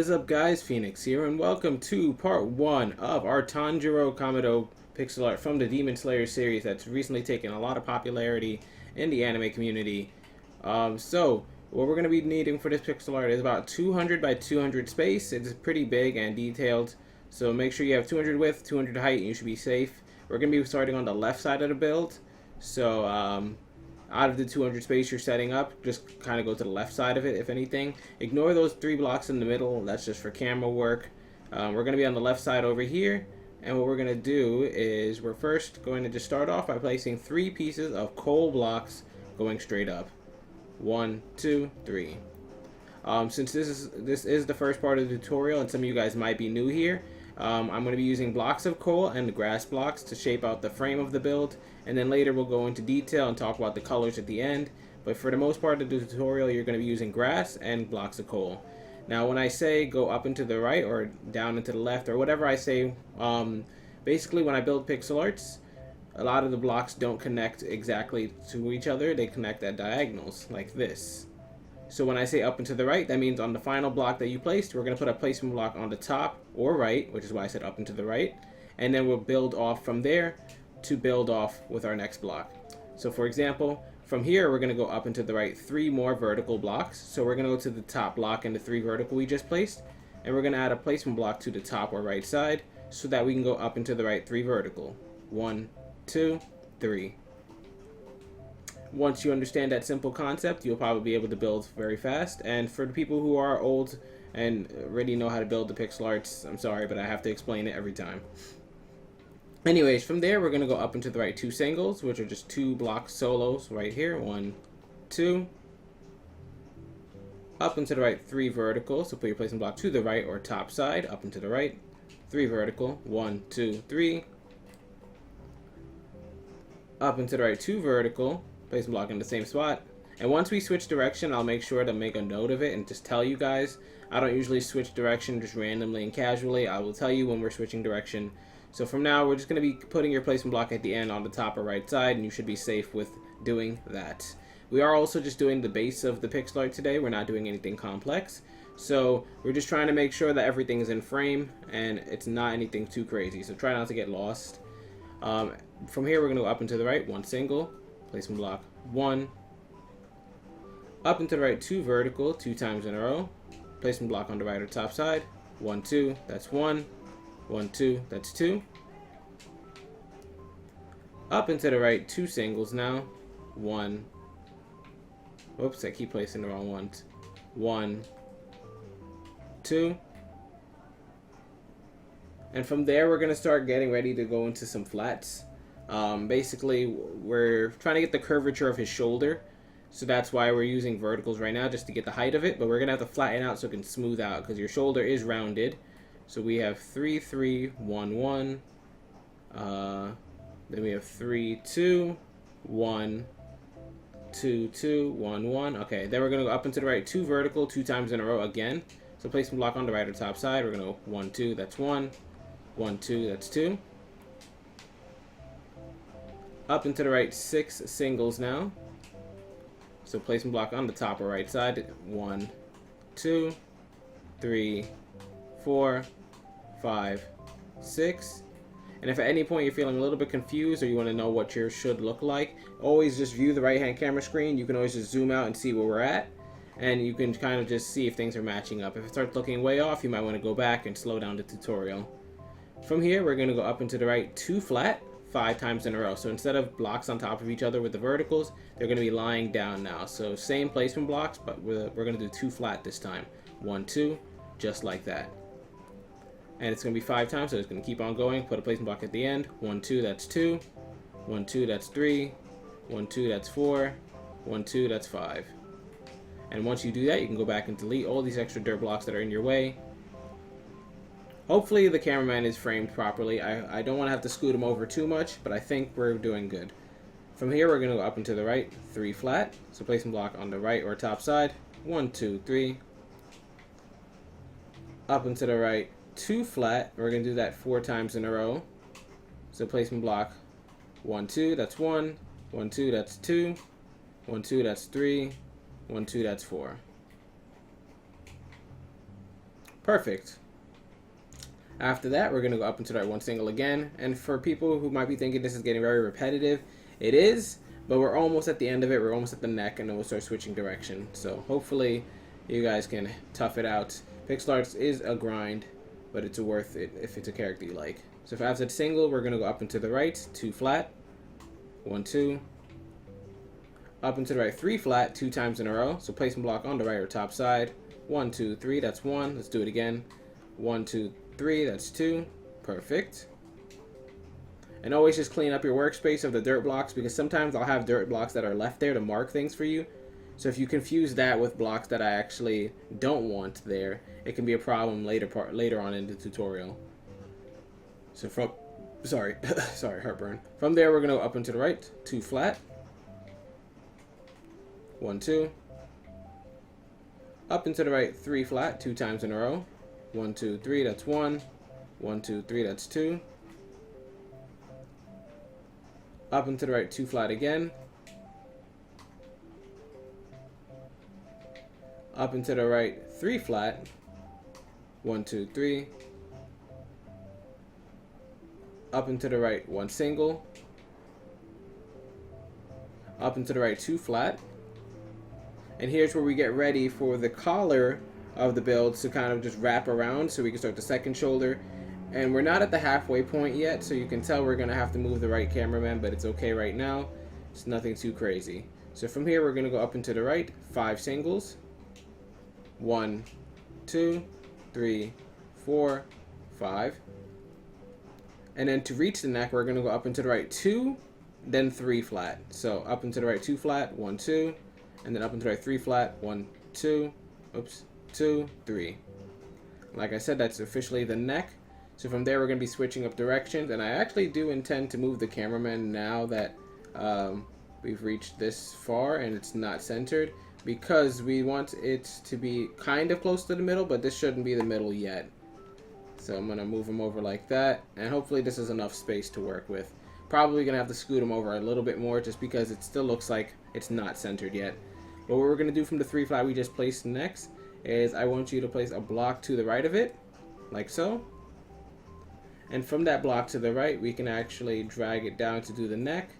What is up, guys? Phoenix here, and welcome to part 1 of our Tanjiro Kamado pixel art from the Demon Slayer series that's recently taken a lot of popularity in the anime community. So what we're going to be needing for this pixel art is about 200 by 200 space. It's pretty big and detailed, so make sure you have 200 width, 200 height, and you should be safe. We're going to be starting on the left side of the build, so out of the 200 space you're setting up, just kind of go to the left side of it, if anything. Ignore those 3 blocks in the middle. That's just for camera work. We're going to be on the left side over here. And what we're going to do is we're first going to just start off by placing 3 pieces of coal blocks going straight up. 1, 2, 3. Since this is the first part of the tutorial and some of you guys might be new here, I'm going to be using blocks of coal and grass blocks to shape out the frame of the build, and then later we'll go into detail and talk about the colors at the end. But for the most part of the tutorial, you're going to be using grass and blocks of coal. Now when I say go up and to the right or down and to the left or whatever I say, basically when I build pixel arts, a lot of the blocks don't connect exactly to each other. They connect at diagonals like this. So when I say up and to the right, that means on the final block that you placed, we're going to put a placement block on the top or right, which is why I said up and to the right. And then we'll build off from there to build off with our next block. So for example, from here, we're going to go up and to the right 3 more vertical blocks. So we're going to go to the top block and the 3 vertical we just placed. And we're going to add a placement block to the top or right side so that we can go up and to the right 3 vertical. 1, 2, 3. Once you understand that simple concept, you'll probably be able to build very fast. And for the people who are old and already know how to build the pixel arts, I'm sorry, but I have to explain it every time. Anyways, from there, we're going to go up and to the right 2 singles, which are just 2 block solos right here. 1, 2. Up and to the right 3 vertical, so put your placement block to the right or top side, up and to the right. 3 vertical. 1, 2, 3. Up and to the right 2 vertical. Place block in the same spot. And once we switch direction, I'll make sure to make a note of it and just tell you guys. I don't usually switch direction just randomly and casually. I will tell you when we're switching direction. So from now, we're just going to be putting your placement block at the end on the top or right side, and you should be safe with doing that. We are also just doing the base of the pixel art today. We're not doing anything complex. So we're just trying to make sure that everything is in frame and it's not anything too crazy. So try not to get lost. From here, we're going to go up and to the right, 1 single. Placement block 1. Up and to the right 2 vertical, 2 times in a row. Placement block on the right or top side. 1, 2, that's 1. 1, 2, that's 2. Up and to the right 2 singles now. 1. Whoops, I keep placing the wrong ones. 1, 2. And from there, we're going to start getting ready to go into some flats. Basically, we're trying to get the curvature of his shoulder, so that's why we're using verticals right now, just to get the height of it, but we're going to have to flatten out so it can smooth out, because your shoulder is rounded. So we have 3, 3, 1, 1, then we have 3, 2, 1, 2, 2, 1, 1. Okay, then we're going to go up and to the right 2 vertical, 2 times in a row again. So placement block on the right or top side, we're going to go 1, 2, that's 1, 1, 2, that's 2. Up and to the right 6 singles now. So placement block on the top or right side. 1, 2, 3, 4, 5, 6. And if at any point you're feeling a little bit confused or you want to know what yours should look like, always just view the right hand camera screen. You can always just zoom out and see where we're at. And you can kind of just see if things are matching up. If it starts looking way off, you might want to go back and slow down the tutorial. From here, we're going to go up and to the right 2 flat. 5 times in a row. So instead of blocks on top of each other with the verticals, they're going to be lying down now. So same placement blocks, but we're going to do 2 flat this time. 1, 2, just like that. And it's going to be 5 times, so it's going to keep on going. Put a placement block at the end. 1, 2, that's 2. 1, 2, that's 3. 1, 2, that's 4. 1, 2, that's 5. And once you do that, you can go back and delete all these extra dirt blocks that are in your way. Hopefully the cameraman is framed properly. I don't want to have to scoot him over too much, but I think we're doing good. From here, we're going to go up and to the right, 3 flat. So placement block on the right or top side. 1, 2, 3. Up and to the right, 2 flat. We're going to do that 4 times in a row. So placement block 1, 2, that's 1. 1, 2, that's 2. 1, 2, that's 3. 1, 2, that's 4. Perfect. After that, we're going to go up into the right one single again. And for people who might be thinking this is getting very repetitive, it is, but we're almost at the end of it. We're almost at the neck, and then we'll start switching direction. So hopefully you guys can tough it out. Pixel arts is a grind, but it's worth it if it's a character you like. So if I have said single, we're going to go up and to the right, 2 flat, 1, 2. Up and to the right, 3 flat, 2 times in a row. So placement block on the right or top side. 1, 2, 3, that's 1. Let's do it again. 1, 2, 3, that's 2. Perfect. And always just clean up your workspace of the dirt blocks, because sometimes I'll have dirt blocks that are left there to mark things for you. So if you confuse that with blocks that I actually don't want there, it can be a problem later on in the tutorial. So from, sorry, heartburn. From there, we're going to go up and to the right, 2 flat, 1, 2. Up and to the right, 3 flat, 2 times in a row. 1, 2, 3, that's 1. 1, 2, 3, that's 2. Up and to the right, 2 flat again. Up and to the right, 3 flat. 1, 2, 3. Up and to the right, 1 single. Up and to the right, 2 flat. And here's where we get ready for the collar of the build to kind of just wrap around so we can start the second shoulder. And we're not at the halfway point yet, so you can tell we're going to have to move the right cameraman, but it's okay right now. It's nothing too crazy. So from here, we're going to go up and to the right, 5 singles. 1, 2, 3, 4, 5. And then to reach the neck, we're going to go up and to the right, 2, then 3 flat. So up and to the right, 2 flat, 1, 2. And then up and to the right, 3 flat, 1, 2. Oops, 2, 3. Like I said, that's officially the neck. So from there, we're going to be switching up directions. And I actually do intend to move the cameraman now that we've reached this far and it's not centered, because we want it to be kind of close to the middle, but this shouldn't be the middle yet. So I'm going to move him over like that. And hopefully this is enough space to work with. Probably going to have to scoot him over a little bit more just because it still looks like it's not centered yet. But what we're going to do from the 3 flat we just placed next is I want you to place a block to the right of it, like so. And from that block to the right, we can actually drag it down to do the neck.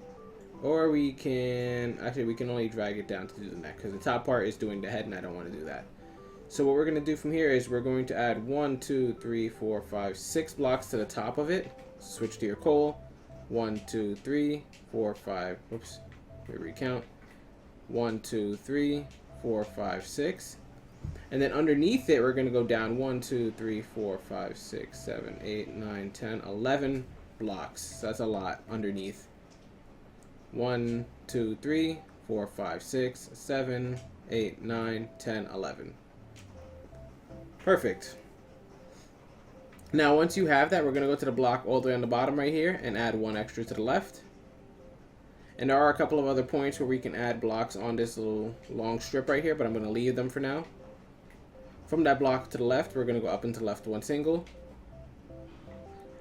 Or we can only drag it down to do the neck, because the top part is doing the head and I don't want to do that. So what we're going to do from here is we're going to add 1, 2, 3, 4, 5, 6 blocks to the top of it. Switch to your coal. 1, 2, 3, 4, 5. Oops. Let me recount. 1, 2, 3, 4, 5, 6. And then underneath it, we're going to go down 1, 2, 3, 4, 5, 6, 7, 8, 9, 10, 11 blocks. So that's a lot underneath. 1, 2, 3, 4, 5, 6, 7, 8, 9, 10, 11. Perfect. Now, once you have that, we're going to go to the block all the way on the bottom right here and add 1 extra to the left. And there are a couple of other points where we can add blocks on this little long strip right here, but I'm going to leave them for now. From that block to the left, we're going to go up and to the left 1 single.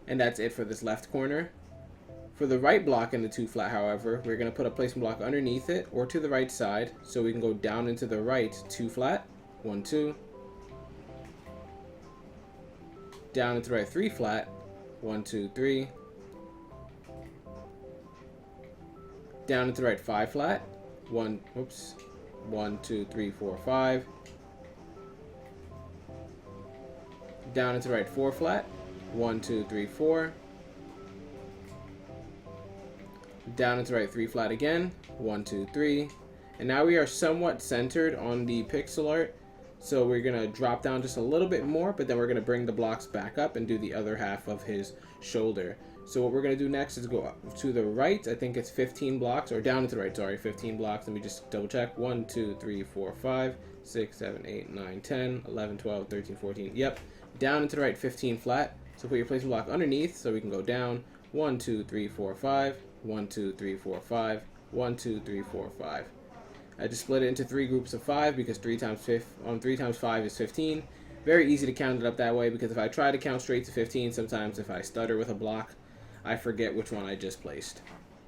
And that's it for this left corner. For the right block in the 2 flat, however, we're going to put a placement block underneath it or to the right side, so we can go down into the right 2 flat, 1, 2. Down into the right 3 flat, 1, 2, 3. Down into the right 5 flat, 1, 2, 3, 4, 5. Down into the right 4 flat, 1, 2, 3, 4. Down into the right 3 flat again, 1, 2, 3. And now we are somewhat centered on the pixel art. So we're going to drop down just a little bit more, but then we're going to bring the blocks back up and do the other half of his shoulder. So what we're going to do next is go up to the right. I think it's 15 blocks, or down to the right, sorry, 15 blocks. Let me just double check. 1, 2, 3, 4, 5, 6, 7, 8, 9, 10, 11, 12, 13, 14. Yep. Down into the right 15 flat. So put your placement block underneath so we can go down. 1, 2, 3, 4, 5. 1, 2, 3, 4, 5. 1, 2, 3, 4, 5. I just split it into 3 groups of 5 because 3 times 5 is 15. Very easy to count it up that way, because if I try to count straight to 15, sometimes if I stutter with a block, I forget which one I just placed.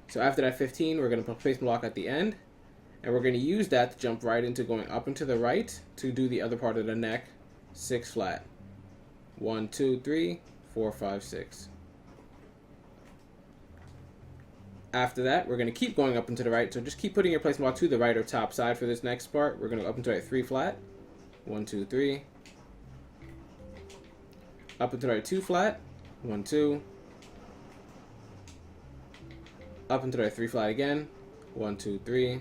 So after that 15, we're going to place the block at the end, and we're going to use that to jump right into going up and to the right to do the other part of the neck, 6 flat. 1, 2, 3, 4, 5, 6. After that, we're going to keep going up and to the right. So just keep putting your placement block to the right or top side for this next part. We're going to go up and to the right 3 flat. 1, 2, 3. Up and to the right 2 flat. 1, 2. Up and to the right 3 flat again. 1, 2, 3.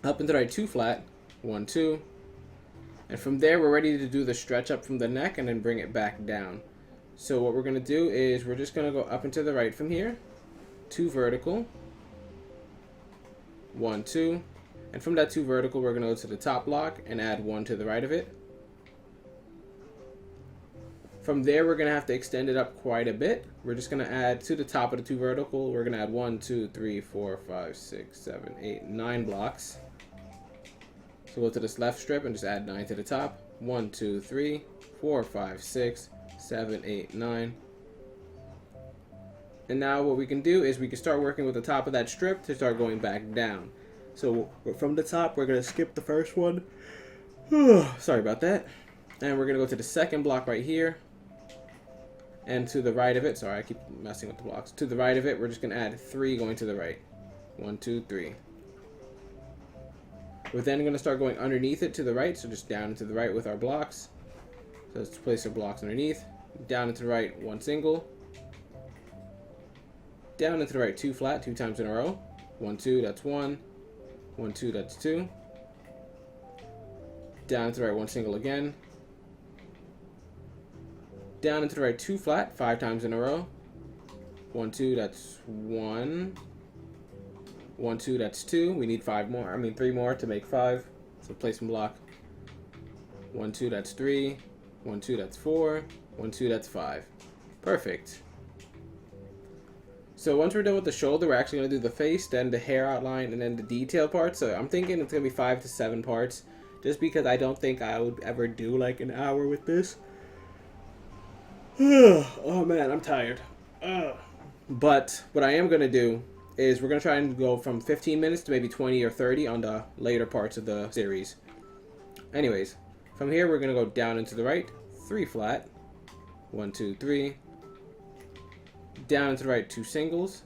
Up and to the right 2 flat. 1, 2. And from there, we're ready to do the stretch up from the neck and then bring it back down. So what we're going to do is we're just going to go up and to the right from here. 2 vertical. 1, 2. And from that 2 vertical, we're going to go to the top block and add 1 to the right of it. From there, we're going to have to extend it up quite a bit. We're just going to add to the top of the 2 vertical. We're going to add 1, 2, 3, 4, 5, 6, 7, 8, 9 blocks. So go to this left strip and just add 9 to the top. 1, 2, 3, 4, 5, 6, 7, 8, 9. And now what we can do is we can start working with the top of that strip to start going back down. So from the top, we're going to skip the first one. Sorry about that. And we're going to go to the second block right here. And to the right of it, sorry, I keep messing with the blocks. To the right of it, we're just going to add 3 going to the right. 1, 2, 3. We're then going to start going underneath it to the right, so just down and to the right with our blocks. So let's place our blocks underneath. Down and to the right, 1 single. Down and to the right, 2 flat, 2 times in a row. 1, 2, that's 1. 1, 2, that's 2. Down and to the right, 1 single again. Down and to the right, 2 flat, 5 times in a row. 1, 2, that's 1. 1, 2, that's 2. We need 3 more to make 5. So placement block. 1, 2, that's 3. 1, 2, that's 4. 1, 2, that's 5. Perfect. So once we're done with the shoulder, we're actually going to do the face, then the hair outline, and then the detail part. So I'm thinking it's going to be 5 to 7 parts, just because I don't think I would ever do like an hour with this. Oh man, I'm tired. But what I am going to do is we're going to try and go from 15 minutes to maybe 20 or 30 on the later parts of the series. Anyways, from here we're going to go down and to the right, 3 flat, 1, 2, 3. Down and to the right, 2 singles,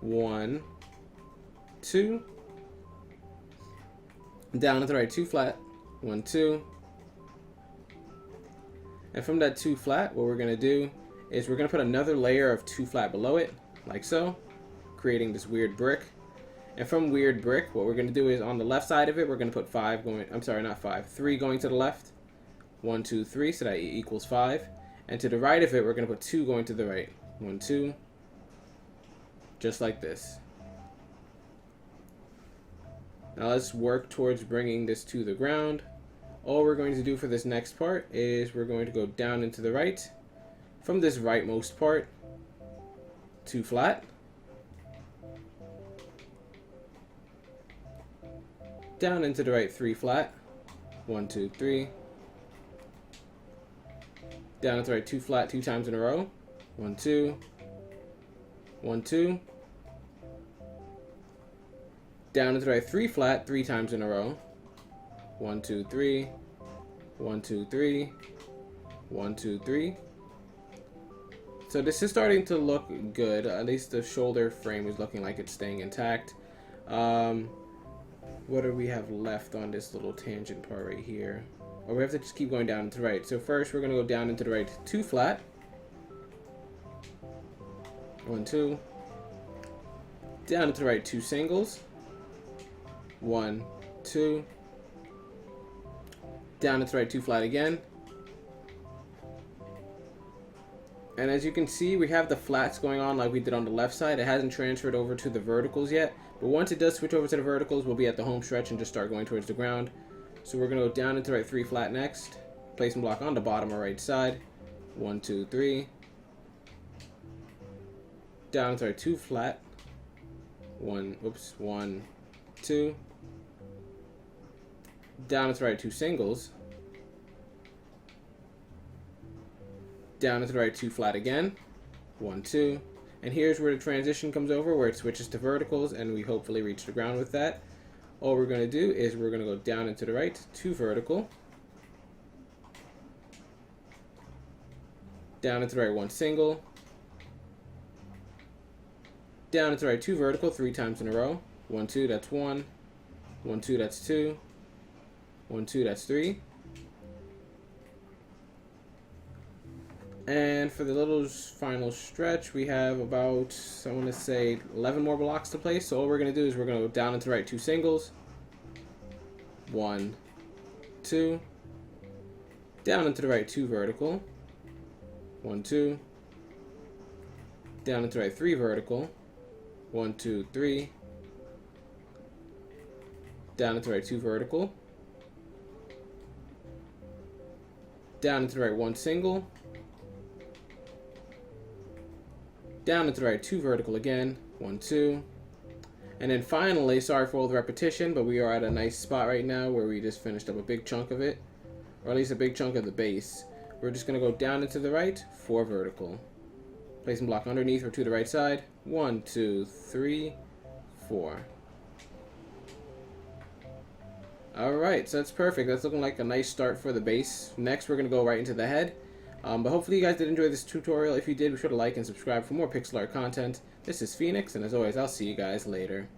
1, 2. Down and to the right, 2 flat, 1, 2. And from that 2 flat, what we're going to do is we're going to put another layer of 2 flat below it, like so, creating this weird brick. And from weird brick, what we're going to do is on the left side of it, we're going to put 3 going to the left, 1, 2, 3, so that equals 5. And to the right of it, we're going to put 2 going to the right, 1, 2, just like this. Now let's work towards bringing this to the ground. All we're going to do for this next part is we're going to go down and to the right. From this rightmost part, 2 flat. Down into the right, 3 flat. 1, 2, 3. Down into the right, 2 flat, 2 times in a row. 1, 2. 1, 2. Down into the right, 3 flat, 3 times in a row. 1, 2, 3. 1, 2, 3. 1, 2, 3. So this is starting to look good. At least the shoulder frame is looking like it's staying intact. What do we have left on this little tangent part right here? Or we have to just keep going down and to the right. So first we're going to go down and to the right, 2 flat. 1, 2. Down and to the right, 2 singles. 1, 2. Down and to the right, 2 flat again. And as you can see, we have the flats going on like we did on the left side. It hasn't transferred over to the verticals yet. But once it does switch over to the verticals, we'll be at the home stretch and just start going towards the ground. So we're going to go down into the right, 3 flat next. Placement block on the bottom or right side. 1, 2, 3. Down into the right, 2 flat. 1, 2. Down into the right, 2 singles. Down into the right, 2 flat again. 1, 2. And here's where the transition comes over, where it switches to verticals, and we hopefully reach the ground with that. All we're going to do is we're going to go down into the right, 2 vertical. down and to the right 1 single, down and to the right 2 vertical 3 times in a row. 1, 2, that's 1, 1, 2, that's 2, 1, 2, that's 3. And for the little final stretch, we have about, I want to say, 11 more blocks to place. So all we're going to do is we're going to go down and to the right 2 singles, 1, 2, down and to the right 2 vertical, 1, 2, down and to the right 3 vertical, 1, 2, 3, down and to the right 2 vertical, down and to the right 1 single, down and to the right 2 vertical again, 1, 2, and then finally, sorry for all the repetition, but we are at a nice spot right now where we just finished up a big chunk of it, or at least a big chunk of the base. We're just going to go down and to the right, 4 vertical. Place and block underneath or to the right side, 1, 2, 3, 4. Alright, so that's perfect. That's looking like a nice start for the base. Next, we're going to go right into the head. But hopefully you guys did enjoy this tutorial. If you did, be sure to like and subscribe for more pixel art content. This is Phoenix, and as always, I'll see you guys later.